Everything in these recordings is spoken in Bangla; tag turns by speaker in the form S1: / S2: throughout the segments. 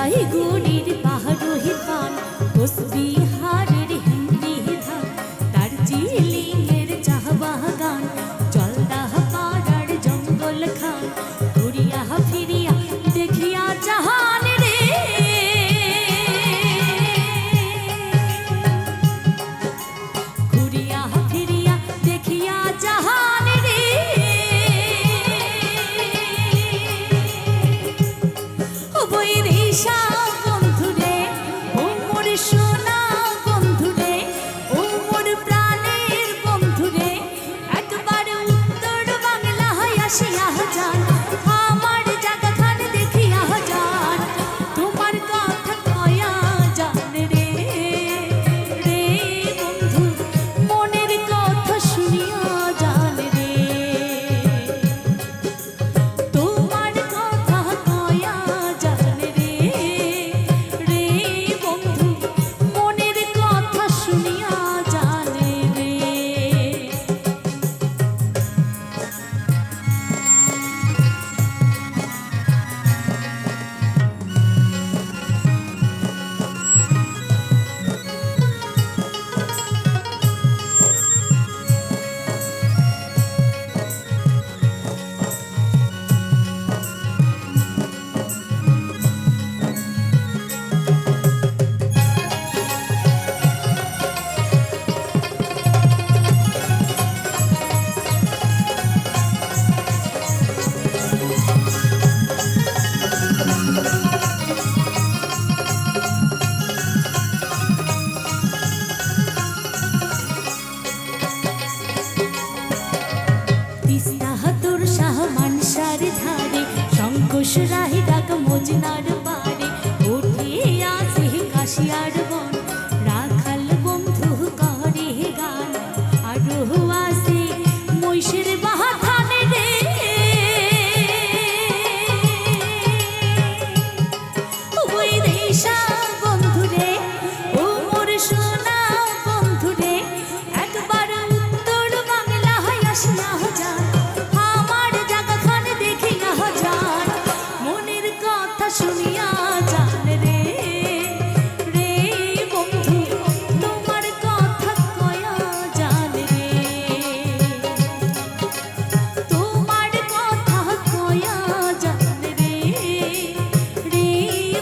S1: জলপাইগুড়ির পাহাড়ি পান, কোচবিহারের হিন্দি ধান, দার্জিলিংয়ের চা বাগান, জলদাহ পাড়ার জঙ্গল খান, ঘুরিয়া ফিরিয়া দেখিয়া জাহান রে। ঘুরিয়া ফিরিয়া দেখিয়া জাহান রে। ও বৈরিশা বন্ধুরে, ও মোর সোনা বন্ধুরে, ও মোর প্রাণের বন্ধুরে, একবার উত্তর বাংলায় আসিয়া যান, আমার জায়গাখান দেখিয়া যান, তোমার কথা কয়া যান রে। রে বন্ধু, মনের কথা শুনিয়া যান রে, তোমার কথা কয়া যান রে। রে বন্ধু, মনের কথা শুনিয়া যান রে। তিস্তা হাতুর শাহ মানসার ধারে, শঙ্কুশ রাহি ডাক মজনার পারে, উঠে আসে কাশিয়ার বন, রাখাল বন্ধু করে গান, আরো আসে মহিষের বাহাথানে রে। ও বৈরিশা বন্ধুরে, ও মোর সোনা বন্ধুরে, একবার উত্তর বাংলায় আসিয়া যান, আমার জায়গাখান দেখিয়া যান, মনের কথা শুনিয়া যান রে। রে বন্ধু, তোমার কথা কয়া যান রে, তোমার কথা কয়া যান রে। রে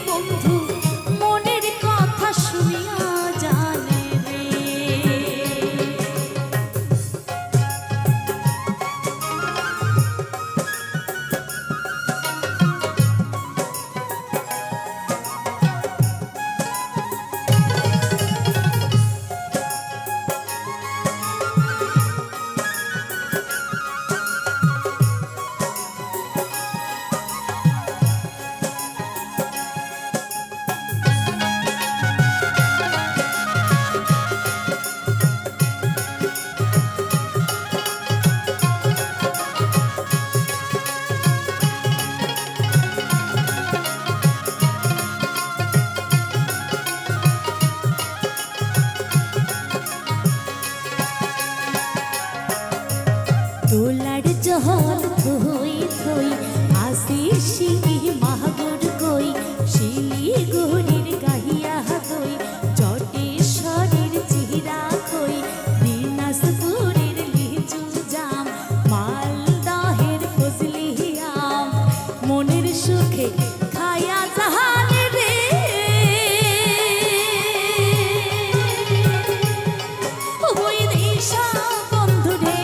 S1: বন্ধু, মনের কথা শুনিয়া যান রে। তোলার জহল থই থই, আসি শিঙি মাহগুর কই, শিলিগুড়ির গাহিয়া দই, জটেশ্বরের চিরা কই, দিনাজপুরের লিচু জাম, মালদহের ফজলি আম, মনের সুখে খায়া জাহান রে। ও বৈরিশা বন্ধুরে,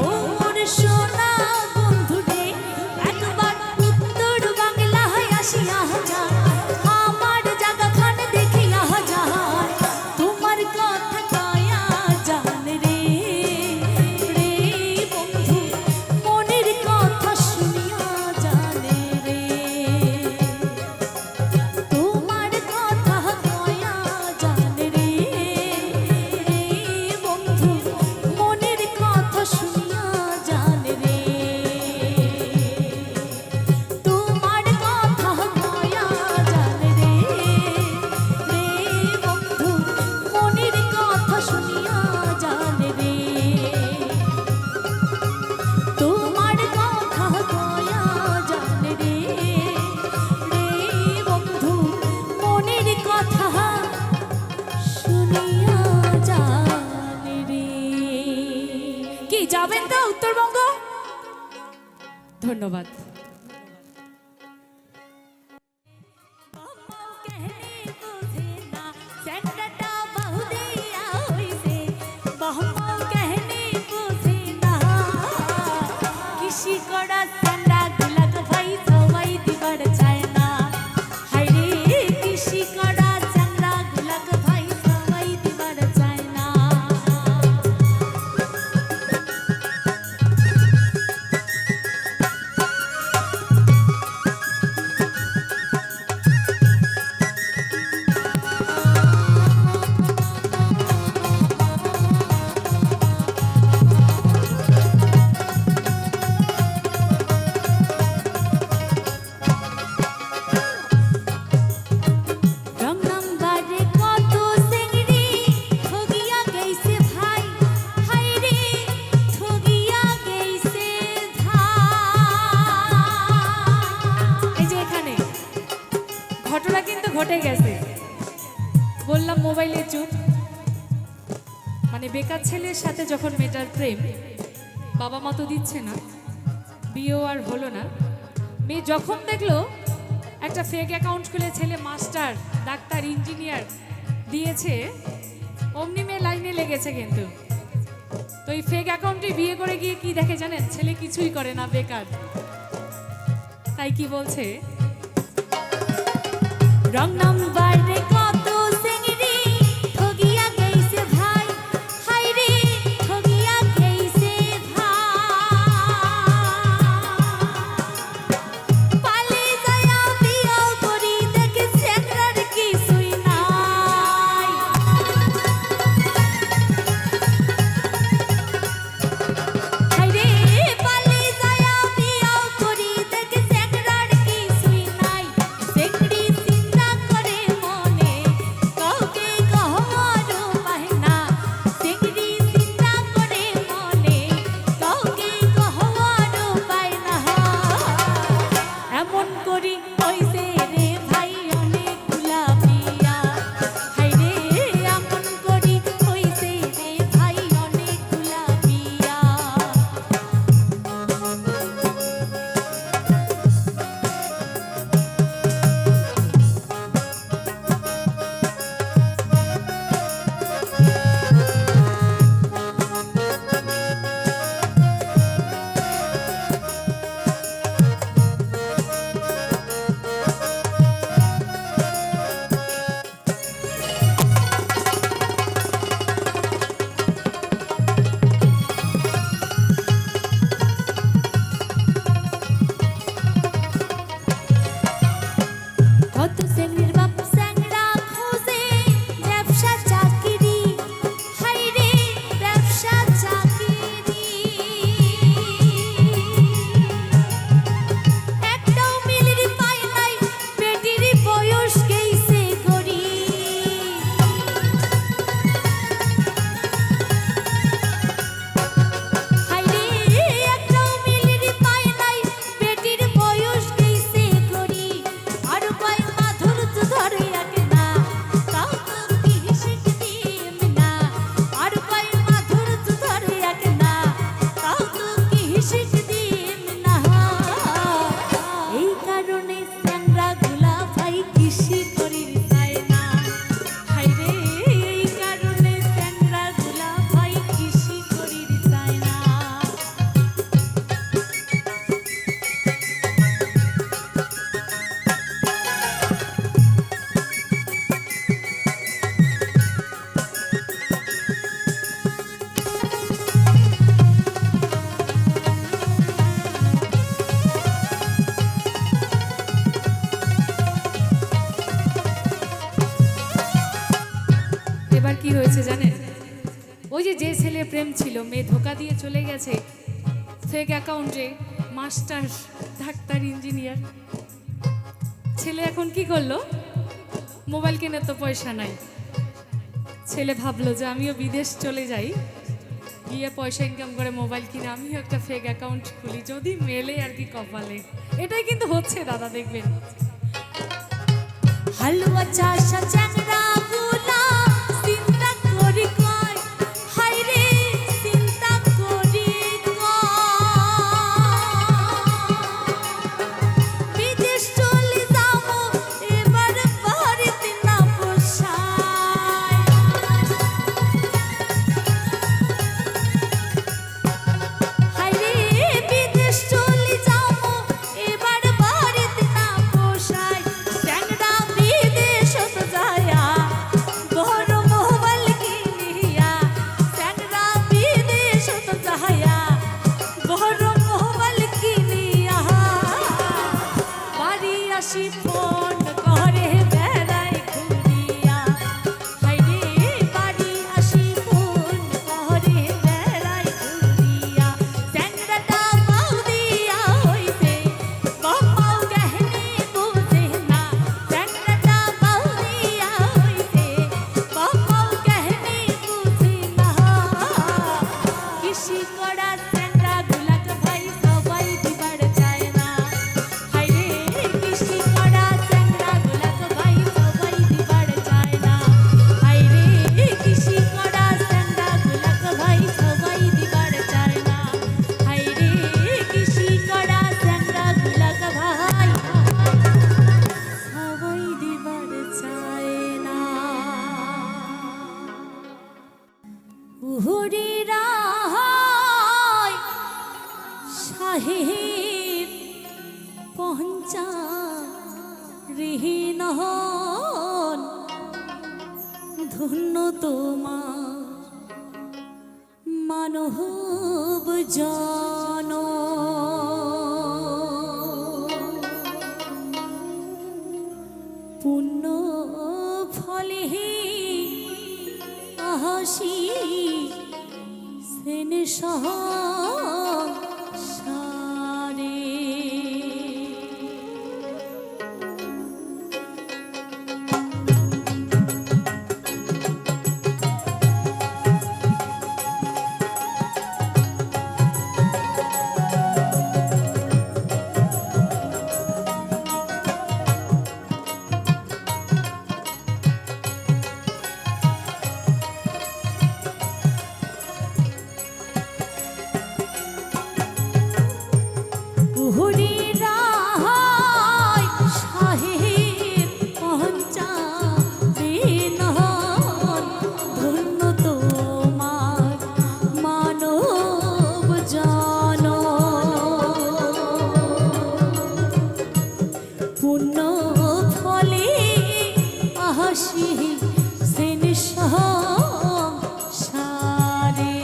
S1: ও মোর সোনা বন্ধুরে, একবার উত্তর বাংলায় আসিয়া যান, আমার জায়গাখান দেখিয়া যান, তোমার কথা কয়া যান রে। রে বন্ধু, মনের কথা শুনিয়া যান রে।
S2: ধন্যবাদ। ঘটনা কিন্তু ঘটে গেছে, বললাম মোবাইলে চুপ। মানে বেকার ছেলের সাথে যখন মেয়েটার প্রেম, বাবা মা তো দিচ্ছে না, বিয়েও আর হলো না। মেয়ে যখন দেখলো একটা ফেক অ্যাকাউন্ট খুলে ছেলে মাস্টার, ডাক্তার, ইঞ্জিনিয়ার দিয়েছে, অমনি মেয়ে লাইনে লেগেছে কিন্তু। তো এই ফেক অ্যাকাউন্টে বিয়ে করে গিয়ে কি দেখে জানেন? ছেলে কিছুই করে না, বেকার। তাই কি বলছে,
S1: রং নাম্বারে কত সিংড়ি ঠগিয়া গেইছে ভাই, হাই রে ঠগিয়া গেইছে ভাই। পালে যায়া বিয়া করি দেখে সেকরার কিছুই নাই। হাই রে পালে যায়া বিয়া করি দেখে সেকরার কিছুই নাই। সেকড়ি
S2: কি হয়েছে জানেন? ওই যে যে ছেলে প্রেম ছিল, মেয়ে ধোকা দিয়ে চলে গেছে ফেক অ্যাকাউন্টে, মাস্টার, ডাক্তার, ইঞ্জিনিয়ার। ছেলে এখন কি করলো? মোবাইল কেনার তো পয়সা নাই। ছেলে ভাবলো যে আমিও বিদেশ চলে যাই, গিয়ে পয়সা ইনকাম করে মোবাইল কিনে আমিও একটা ফেক অ্যাকাউন্ট খুলি, যদি মেলে আর কি কপালে। এটাই কিন্তু হচ্ছে দাদা, দেখবেন।
S1: হালুয়া চাষা চ্যাংরা গুলা চিন্তা করি কয়, হাই রে চিন্তা করি কয়। ফোন করে বেড়াই ঘুরিয়া হাইরে বাড়ি আসি ফোন করে বেড়াই ঘুরিয়া চ্যাংড়াটা পাও দিয়া হইছে বাপাও গহনে বুঝে না চ্যাংড়াটা পাও দিয়া হইছে বাপাও গহনে বুঝে না কৃষি করা চ্যাংড়া গুলাক ভাই সবাই দিবার চায় না হাইরে কৃষি করা চ্যাংড়া গুলাক ভাই সবাই দিবার চায় না হাইরে কৃষি করা চ্যাংড়া গুলাক ভাই সবাই দিবার চায় না হাইরে কৃষি করা চ্যাংড়া গুলাক ভাই সবাই দিবার চায় না উহুরিরা হয় শাহিদ পঞ্চা রিহীন হন ধন্য তোমার মানব জন পুণ্য ফলে আহাসি সেন সহ সারে উহুরিরা হয় শাহিদ পঞ্চা রিহীন হন ধন্য তোমার মানব জন পুণ্য ফলে আহাসি সেন সহ সারে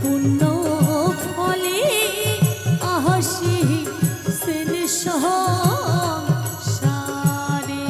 S1: পুণ্য ফলে আহাসি সেন সহ সারে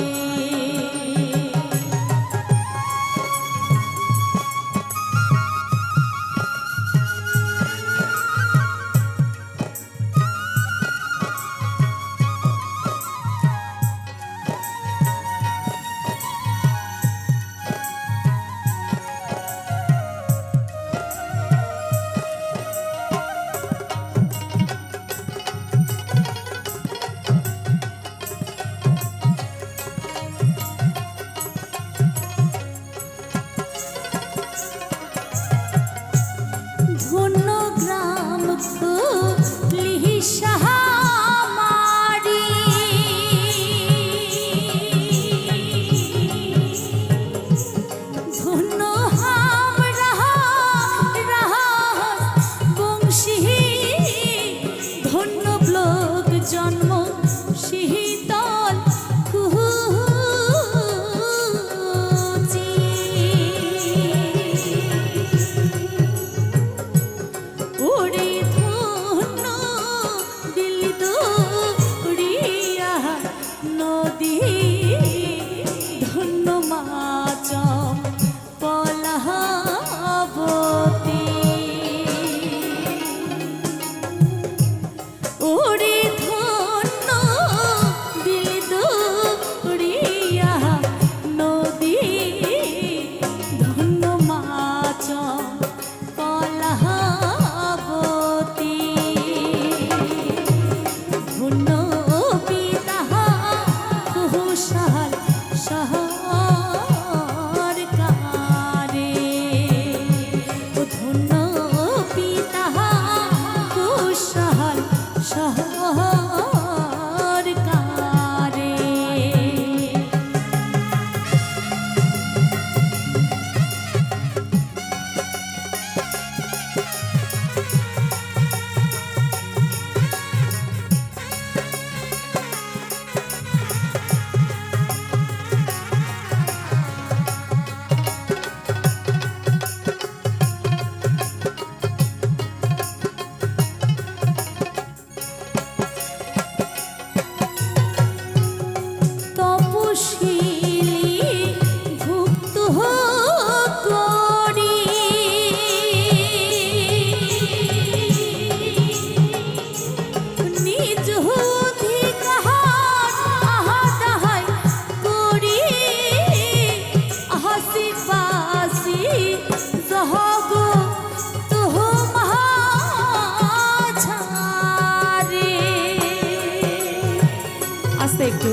S2: আস্তে একটু।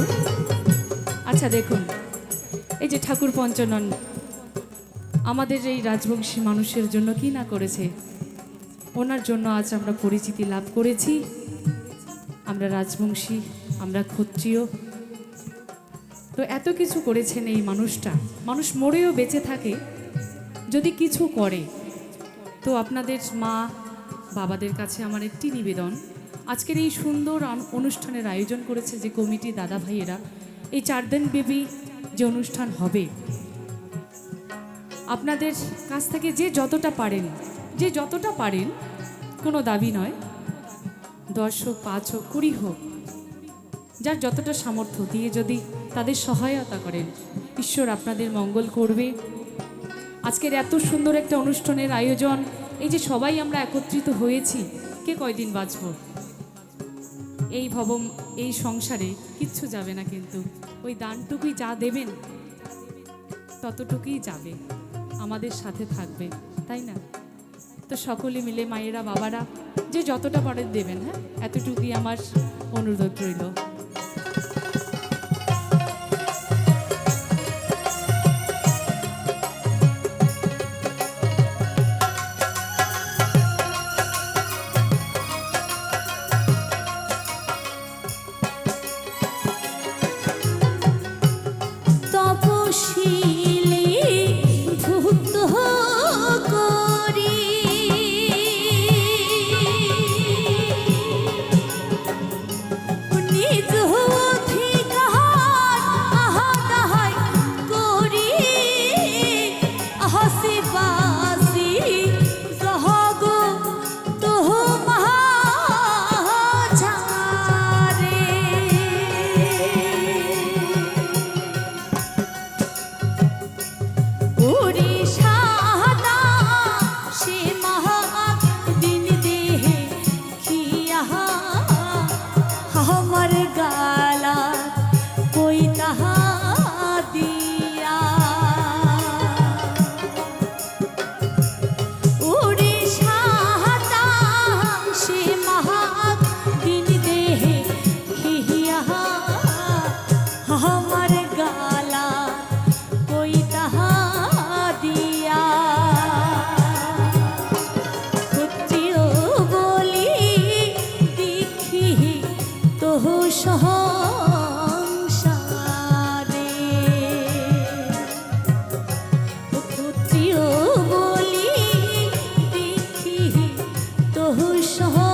S2: আচ্ছা দেখুন, এই যে ঠাকুর পঞ্চানন আমাদের এই রাজবংশী মানুষের জন্য কি না করেছে, ওনার জন্য আজ আমরা পরিচিতি লাভ করেছি। আমরা রাজবংশী, আমরা ক্ষত্রিয়, তো এত কিছু করেছেন এই মানুষটা। মানুষ মরেও বেঁচে থাকে যদি কিছু করে। তো আপনাদের মা বাবাদের কাছে আমার একটি নিবেদন, আজকের এই সুন্দর অনুষ্ঠানের আয়োজন করেছে যে কমিটি দাদা ভাইয়েরা, এই 4 দিন ব্যাপী যে অনুষ্ঠান হবে, আপনাদের কাছ থেকে যে যতটা পারেন, কোনো দাবি নয়, 10 হোক, 5 হোক, 20 হোক, যার যতটা সামর্থ্য দিয়ে যদি তাদের সহায়তা করেন, ঈশ্বর আপনাদের মঙ্গল করবে। আজকের এত সুন্দর একটা অনুষ্ঠানের আয়োজন, এই যে সবাই আমরা একত্রিত হয়েছি, কে কয়দিন বাঁচব? এই সংসারে কিচ্ছু যাবে না, কিন্তু ওই দানটুকুই যা দেবেন ততটুকুই যাবে, আমাদের সাথে থাকবে, তাই না? তো সকলে মিলে মায়েরা বাবারা যে যতটা পারেন দেবেন, হ্যাঁ, এতটুকুই আমার অনুরোধ রইল।
S1: তপশিলি ভুক্ত করি নিজ অধিকার আহাদাহাই করি হাসি বাসি সহগ তোহ মহাচারে हमर गाला कोई तहा दिया उड़ीसा से महाक दिन देहे खिया हमर गाला कोई तहा दिया ক্ষত্রিয় বলি দেখি তোহ সংসারে ক্ষত্রিয় বলি দেখি তোহ সংসারে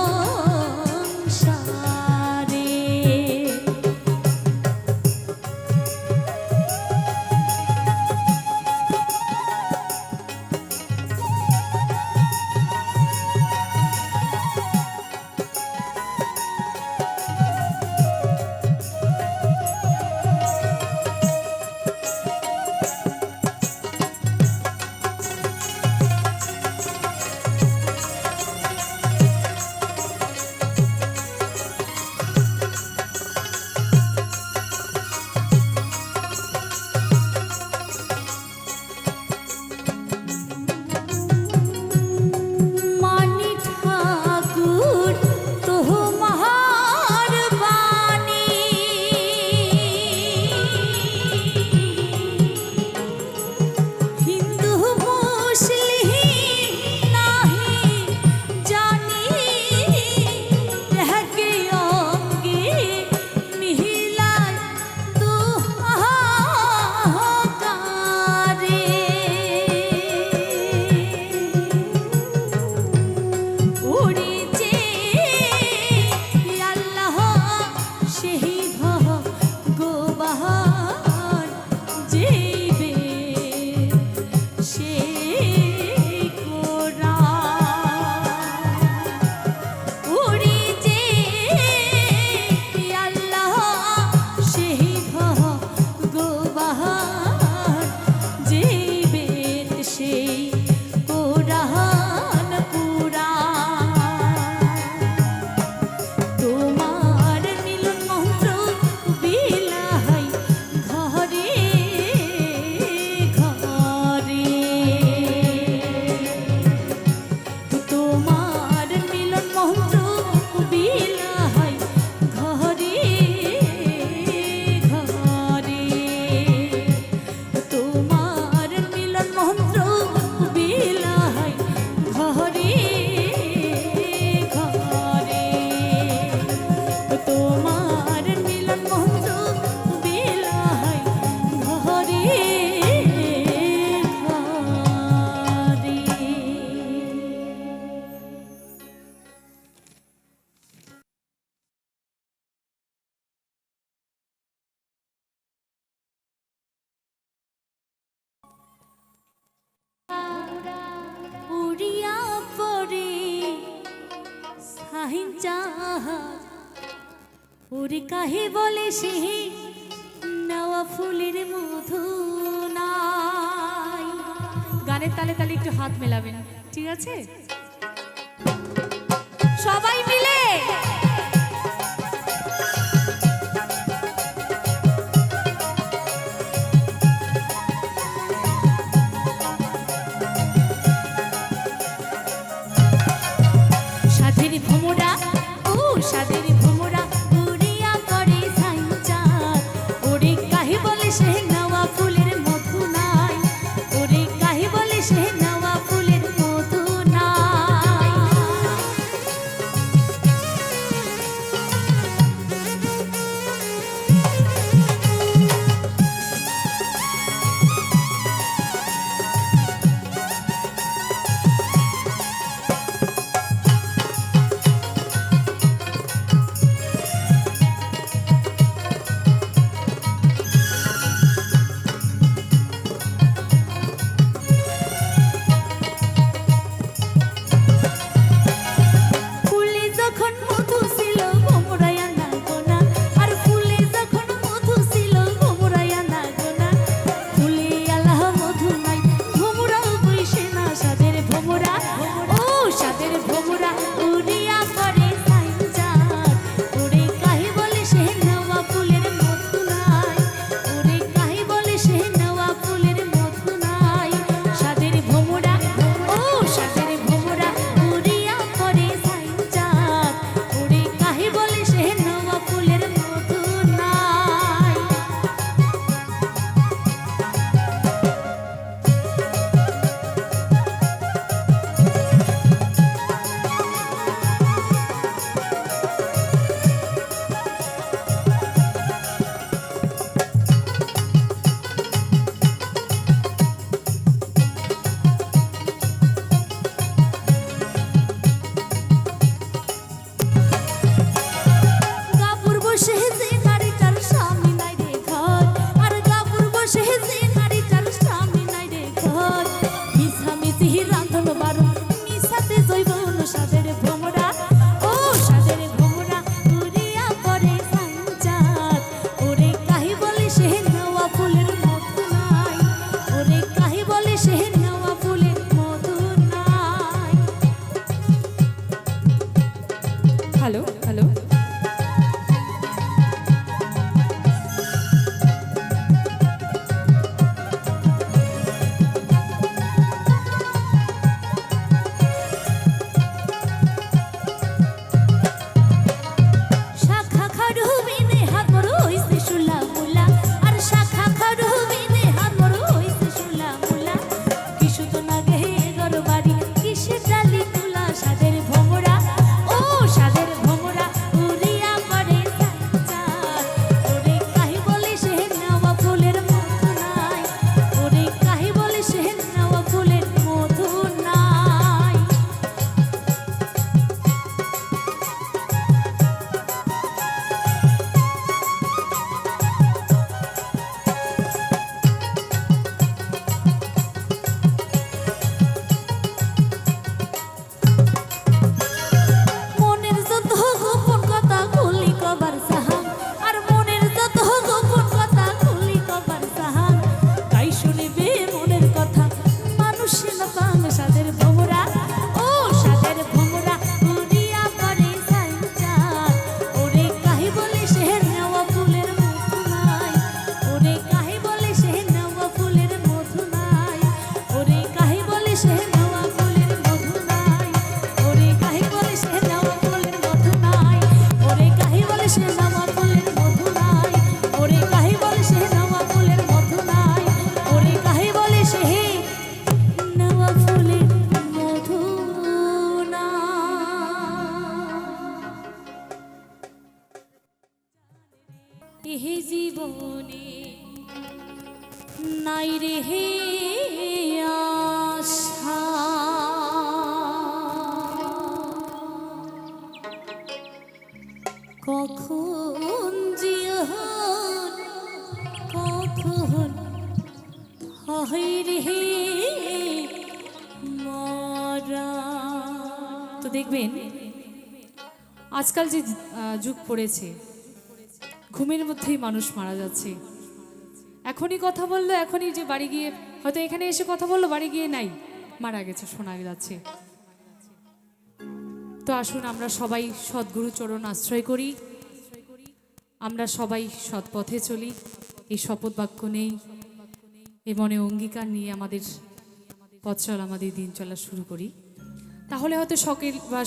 S1: সাহিঞ্চা ওরে কাহে বলে সে নেওয়া ফুলের মধু নাই।
S2: গানের তালে তালে একটু হাত মেলাবেন, ঠিক আছে?
S1: সবাই মিলে সাধের ভোমরা ও সাধের ভোমরা উড়িয়া করে সাইঞ্চা ওরে কাহে বলে সে নেওয়া ফুলের মধু নাই। ওরে কাহে বলে সে নেওয়া ফুলের মধু নাই। ফুলে যখন মধু ছিল ভোমরায়া না গোনা, আর ফুলে যখন মধু ছিল ভোমরায়া না গোনা। ফুলে আল্লাহ মধু নাই ভোমরাও বইসে না। সাদের ভোমরা ও সাদের ভোমরা উড়িয়া করে সাইঞ্চা ওরে কাহে বলে সে নেওয়া ফুলের মধু নাই। ওরে কাহে বলে সে নেওয়া ফুলের মধু নাই। সাদের ভোমরা ও সাদের ভোমরা উড়িয়া করে সাইঞ্চা ওরে কাহে বলে সে নেওয়া ফুলের মধু নাই। গাপুর বসে যে নারীটার স্বামী নাই রে ঘর, আর গাপুর বসে যে নারীটার স্বামী নাই রে ঘর। মিছামিছি রান্ধন বারণ মিছাতে জৈবন। সাদের ভোমরা ও সাদের ভোমরা উড়িয়া করে সাইঞ্চা ওরে কাহে বলে সে নেওয়া ফুলের মধু নাই। ওরে কাহে বলে সে নেওয়া ফুলের মধু নাই।
S2: হ্যালো হ্যালো,
S1: শাখা খাড়ু বিনে হাত মোর হইছে শুলা মুলা, আর শাখা খাড়ু বিনে হাত মোর হইছে শুলা মুলা। কিশু তো নাগে গর বাড়ি কিসে ডালি তুলা। সাদের ভোমরা ও সাদের ভোমরা উড়িয়া করে সাইঞ্চা ওরে কাহে বলে সে নেওয়া ফুলের মধু নাই। ওরে কাহে বলে সে নেওয়া ফুলের মধু নাই। মনের যত গোপন কথা খুলি কবার সাহান, আর মনের যত গোপন কথা খুলি কবার সাহান। তাই শুনিবে মনের কথা মানুষ না পান। সাদের ভোমরা ও সাদের ভোমরা উড়িয়া করে সাইঞ্চা ওরে কাহে বলে সে নেওয়া ফুলের মধু নাই। ওরে কাহে বলে সে নেওয়া ফুলের মধু নাই। ওরে কাহে বলে সে নেওয়া ফুলের মধু নাই। ওরে কাহে বলে সে নেওয়া ফুলের মধু নাই। ওরে কাহে বলে সে নেওয়া ফুলের মধু নাই। ওরে কাহে বলে সে নেওয়া ফুলের মধু নাই। ওরে কাহে বলে সে নেওয়া ফুলের মধু নাই। এহে জীবনে নাই রে হে আশা, কখন জীবন কখন হয় রে
S2: তো দেখবেন আজকাল যে যুগ পড়েছে, ঘুমের মধ্যেই মানুষ মারা যাচ্ছে। এখনই কথা বললো, এখনই যে বাড়ি গিয়ে হয়তো এখানে এসে কথা বললো, বাড়ি গিয়ে নাই, মারা গেছে, শোনা যাচ্ছে। তো আসুন আমরা সবাই সদ্গুরু চরণ আশ্রয় করি, আমরা সবাই সৎ পথে চলি, এই শপথ বাক্য নেই, এই মনে অঙ্গীকার নিয়ে আমাদের পথ চলা, আমাদের দিন চলা শুরু করি। তাহলে হয়তো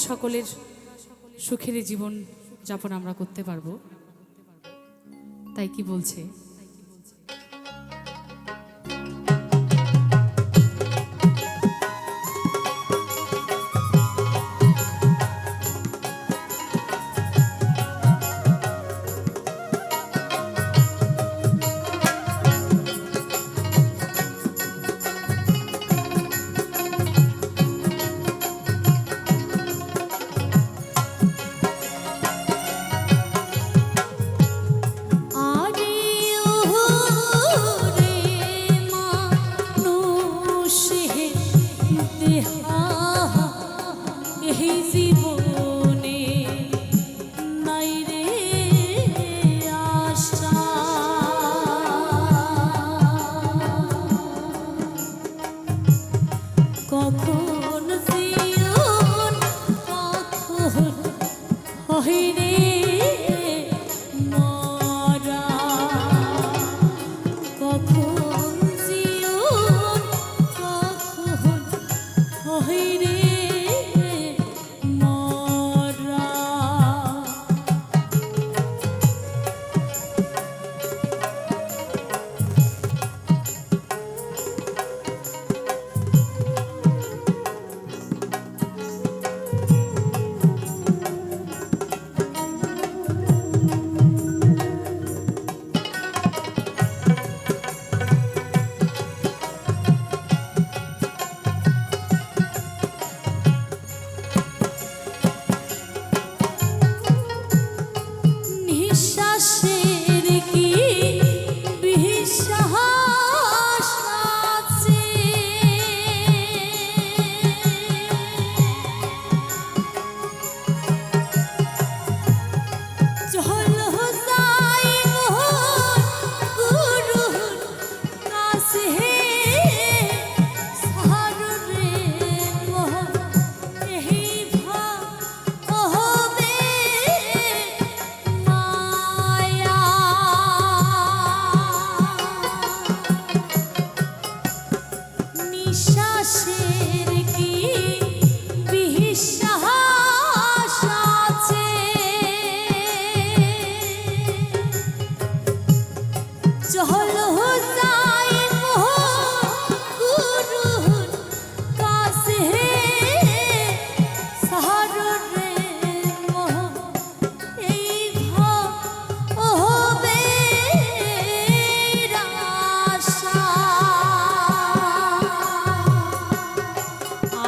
S2: সকলের সুখের জীবন যাপন আমরা করতে পারবো। তাই কি বলছে?
S1: কখন জীবন কখন হইরে মরা, কখন জীবন কখন হইরে মরা। নিঃশ্বাসের কি বিশ্বাস আছে, চল যাই গুরুর কাছে, সাররে মোহ এই ভাবে মায়া। নিঃশ্বাসের কি বিশ্বাস আছে, চল যাই গুরুর কাছে, সাররে মোহ এই ভাবে আশা।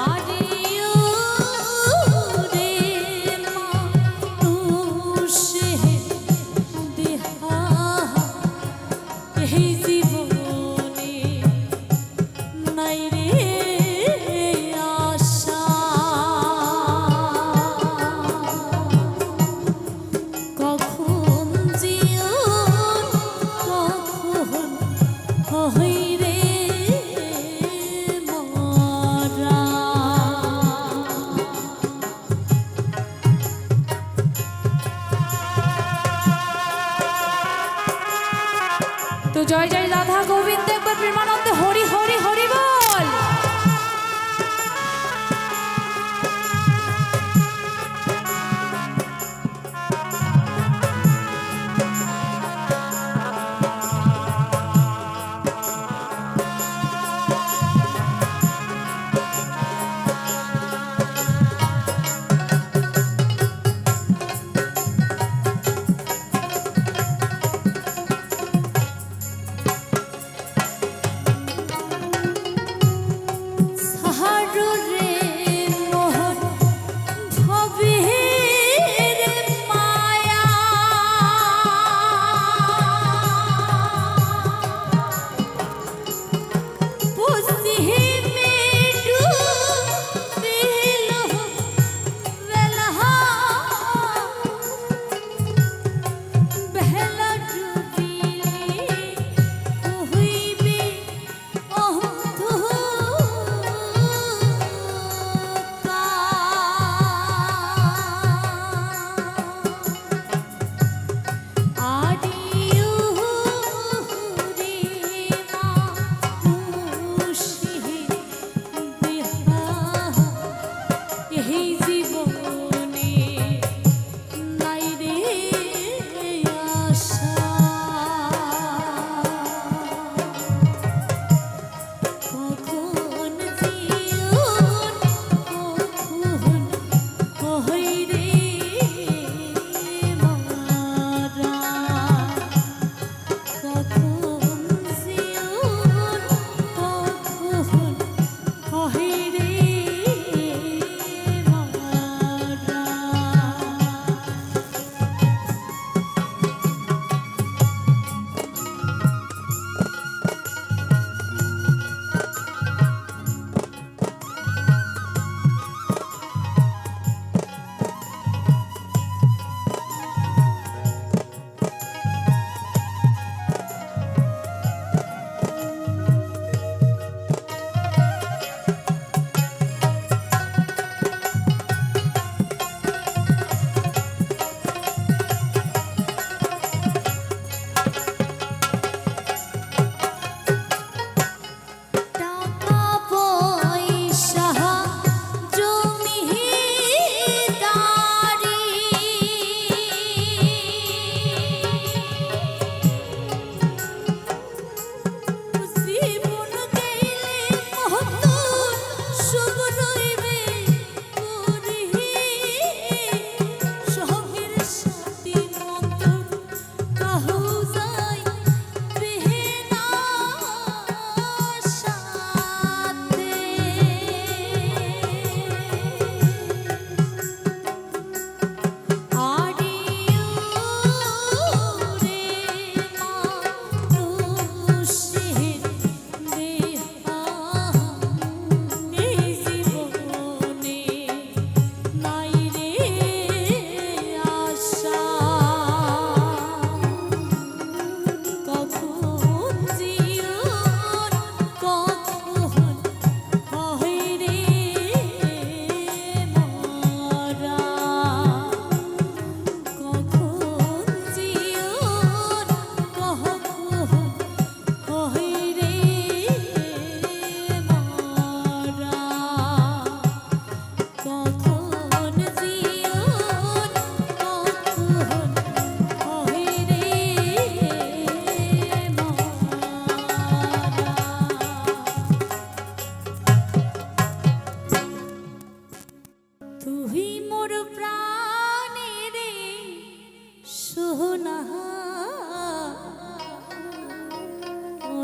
S1: আরে রে মানুষে দেহা এই জীবনে নাই রে আশা, কখন জীবন কখন হইরে মরা।
S2: তো জয় জয় রাধা গোবিন্দ, একবার প্রেমানন্দে হরি হরি হরি বল।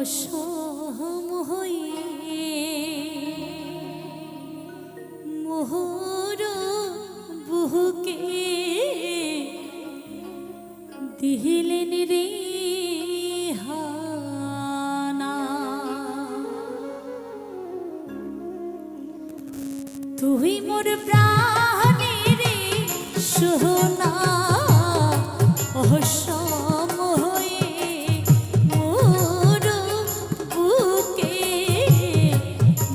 S1: অসম হয়ে মোহর বুকে দিলেন রে হানা। তুই মোর প্রাণের সোনা অসম হয়ে মোর বুকে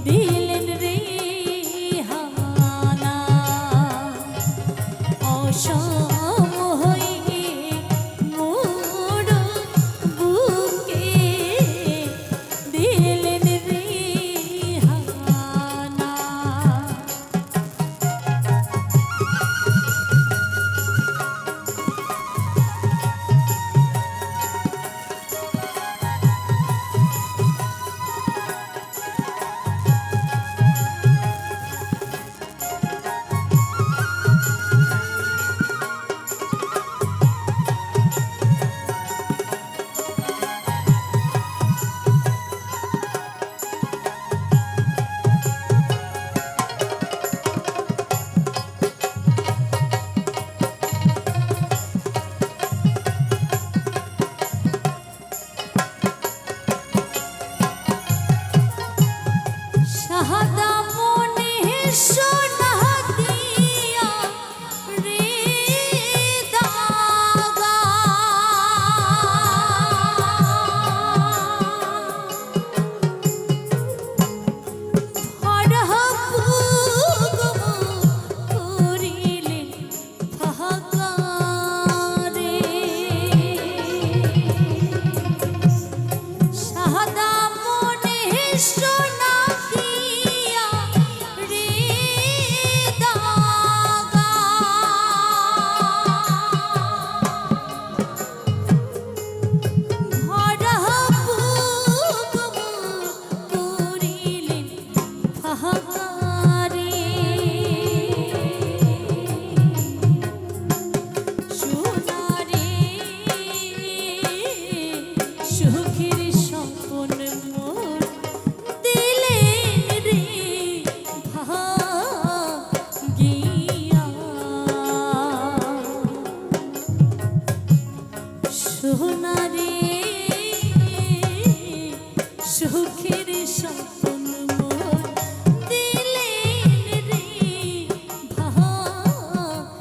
S1: দিলেন রে হানা। অসম হয়ে মোর বুকে দিলেন রে হানা। শাহাদা মনে সোনা দিয়া রে দাগা। ভরা বুক করিলেন ফাঁকা রে। শাহাদা মনে সোনা দিয়া রে দাগা। ভরা বুক করিলেন ফাঁকা রে। সোনারে সুখের স্বপ্ন মোর দিলেন রে ভাগিয়া। সোনারে সুখের স্বপ্ন মোর দিলেন রে ভাগিয়া।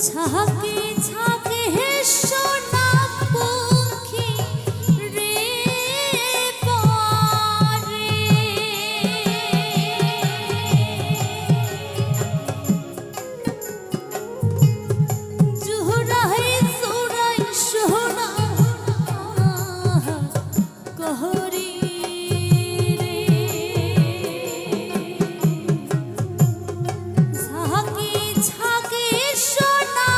S1: ঝাঁকে ঝাঁকে সোনা পক্ষী রে পরে। জুরাই জুরাই সোনা কহরি রে। ঝাঁকে ঝাঁকে সোনা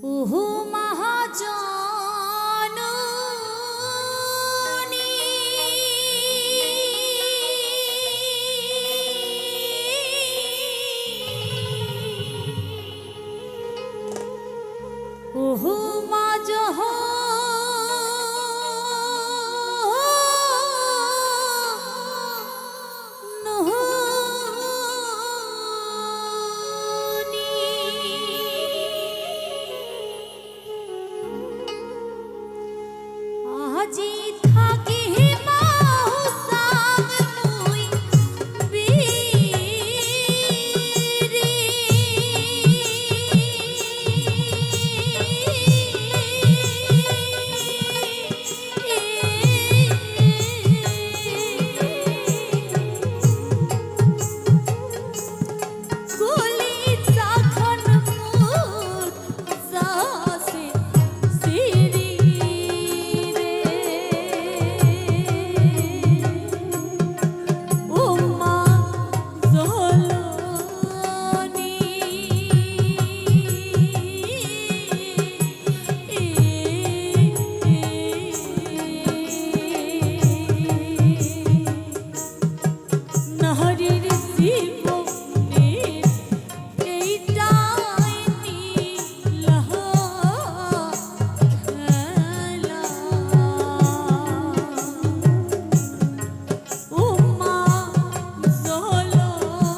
S1: ওহো মহাজননী ওহো মা আজি থাকি মাহুসাম মুই বীরে গুলি যখন মুর যাসে সিরি রে ও মা জলনী নাহরির জীবনের এইটাই নীলহ খেলা ও মা জলনী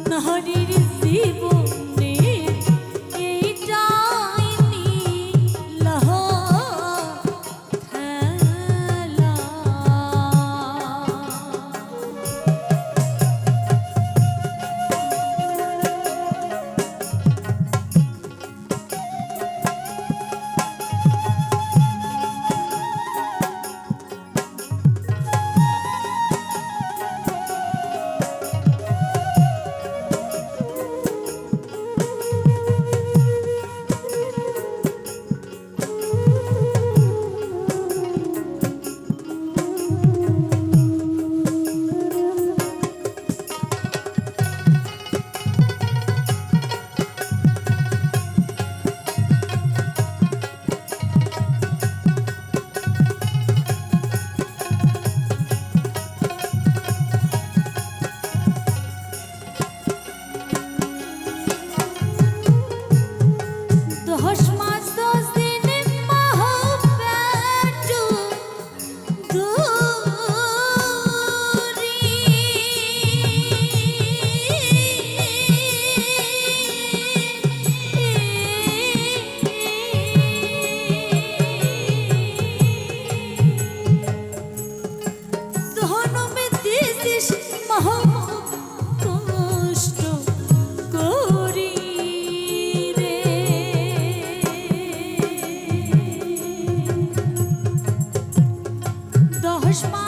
S1: নাহরির জীবনের এইটাই নীলহ খেলা দশ মাস 10 দিন মাহপেটু দূরি জনমে দিছিস মহা কষ্ট করি রে দশ মাস